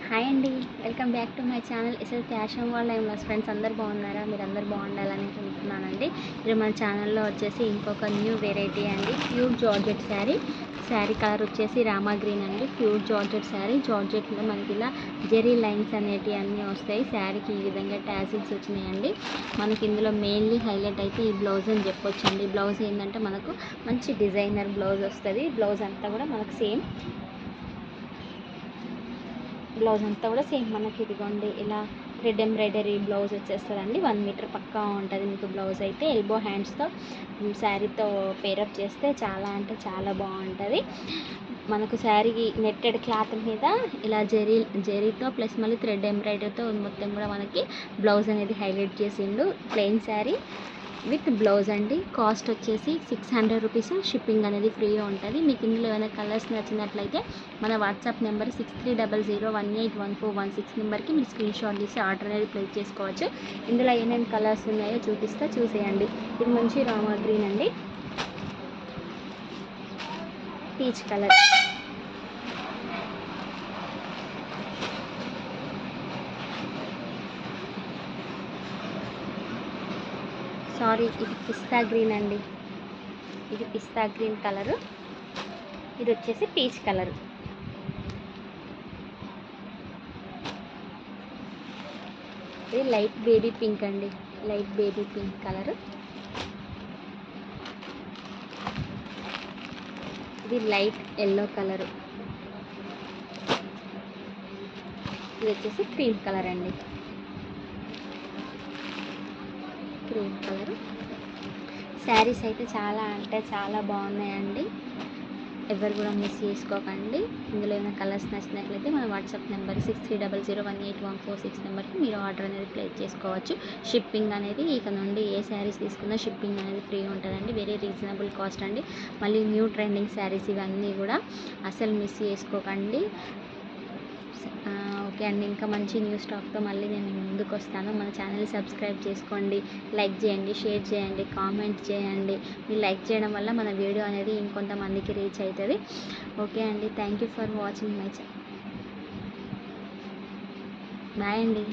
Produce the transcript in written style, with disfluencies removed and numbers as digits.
Hi అండి, welcome back to my channel. ఇసలు fashion world టైం లాస్ ఫ్రెండ్స్ అందరు బాగున్నారా? మీరు అందరు బాగుండాలని అనుకుంటున్నానండి. ఇది మన ఛానల్లో వచ్చేసి ఇంకొక న్యూ వెరైటీ అండి. ప్యూర్ జార్జెట్ శారీ కలర్ వచ్చేసి రామా గ్రీన్ అండి. ప్యూర్ జార్జెట్ శారీ, జార్జెట్లో మనకి ఇలా జెరీ లైన్స్ అనేటివి అన్నీ వస్తాయి. శారీకి ఈ విధంగా ట్యాజిల్స్ వచ్చినాయండి. మనకి ఇందులో మెయిన్లీ హైలైట్ అయితే ఈ బ్లౌజ్ అని చెప్పొచ్చండి. బ్లౌజ్ ఏంటంటే మనకు మంచి డిజైనర్ బ్లౌజ్ వస్తుంది. బ్లౌజ్ అంతా కూడా మనకు సేమ్ మనకి ఇదిగోండి ఇలా థ్రెడ్ ఎంబ్రాయిడరీ బ్లౌజ్ వచ్చేస్తుందండి. 1 మీటర్ పక్కా ఉంటుంది మీకు బ్లౌజ్ అయితే. ఎల్బో హ్యాండ్స్తో శారీతో పేరప్ చేస్తే చాలా అంటే చాలా బాగుంటుంది. మనకు శారీకి నెట్టెడ్ క్లాత్ మీద ఇలా జెరీతో ప్లస్ మళ్ళీ థ్రెడ్ ఎంబ్రాయిడరీతో మొత్తం కూడా మనకి బ్లౌజ్ అనేది హైలైట్ చేసిండు. ప్లెయిన్ శారీ విత్ బ్లౌజ్ అండి. కాస్ట్ వచ్చేసి 600 రూపీస్. షిప్పింగ్ అనేది ఫ్రీగా ఉంటుంది. మీకు ఇందులో ఏమైనా కలర్స్ నచ్చినట్లయితే మన వాట్సాప్ నెంబర్ 6300181416 నెంబర్కి మీరు స్క్రీన్ షాట్ తీసి ఆర్డర్ అనేది ప్లేస్ చేసుకోవచ్చు. ఇందులో ఏమేమి కలర్స్ ఉన్నాయో చూసేయండి. ఇది మంచి రామా గ్రీన్ అండి, పీచ్ కలర్, ఇది పిస్తా గ్రీన్ అండి. ఇది పిస్తా గ్రీన్ కలరు. ఇది వచ్చేసి పీచ్ కలరు. ఇది లైట్ బేబీ పింక్ అండి, లైట్ బేబీ పింక్ కలరు. ఇది లైట్ ఎల్లో కలరు. ఇది వచ్చేసి క్రీమ్ కలర్ అండి, క్రీమ్ కలరు. శారీస్ అయితే చాలా అంటే చాలా బాగున్నాయండి. ఎవరు కూడా మిస్ చేసుకోకండి. ఇందులో ఏమైనా కలర్స్ నచ్చినట్లయితే మన వాట్సాప్ నెంబర్ 6300181416 నెంబర్కి మీరు ఆర్డర్ అనేది ప్లేస్ చేసుకోవచ్చు. షిప్పింగ్ అనేది ఇక నుండి ఏ శారీస్ తీసుకున్నా షిప్పింగ్ అనేది ఫ్రీ ఉంటుందండి. వెరీ రీజనబుల్ కాస్ట్ అండి. మళ్ళీ న్యూ ట్రెండింగ్ శారీస్ ఇవన్నీ కూడా అసలు మిస్ చేసుకోకండి. ఓకే అండి, ఇంకా మంచి న్యూ స్టాక్తో మళ్ళీ నేను ముందుకు వస్తాను. మన ఛానల్ సబ్స్క్రైబ్ చేసుకోండి, లైక్ చేయండి, షేర్ చేయండి, కామెంట్ చేయండి. మీరు లైక్ చేయడం వల్ల మన వీడియో అనేది ఇంకొంతమందికి రీచ్ అవుతుంది. ఓకే అండి, thank you for watching my channel. Bye అండి.